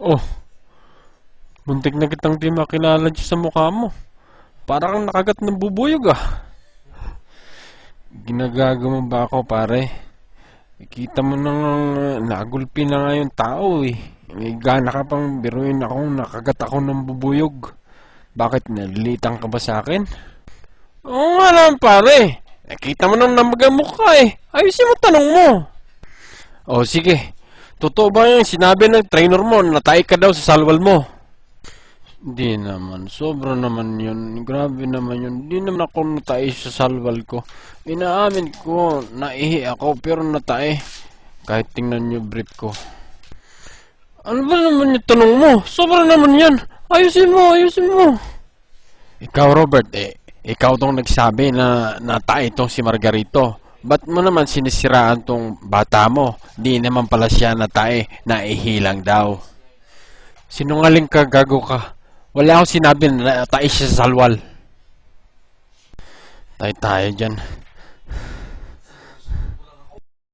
Oh, muntik na kitang di makilala dyan sa mukha mo. Para kang nakagat ng bubuyog ah. Ginagago mo ba ako pare? Kita mo nang nagulpi na nga yung tao eh. May gana ka pang biruin akong nakagat ako ng bubuyog. Bakit nalilitan ka ba sa akin? Oo nga naman pare. Nakita mo nang namagamok ka eh. Ayusin mo tanong mo. O sige. Totoo ba yung sinabi ng trainer mo na natay ka daw sa salwal mo? Di naman. Sobra naman yun. Grabe naman yun. Di naman ako natay sa salwal ko. Inaamin ko, naihi ako pero natay. Kahit tingnan nyo brief ko. Ano ba naman yung tanong mo? Sobra naman yan. Ayusin mo, ayusin mo. Ikaw Robert, ikaw tong nagsabi na natay itong si Margarito. Ba't mo naman sinisiraan tong bata mo? Di naman pala siya natay, naihilang daw. Sinungaling ka, gago ka. Wala akong sinabi na natay siya sa salwal. Tayo tayo dyan.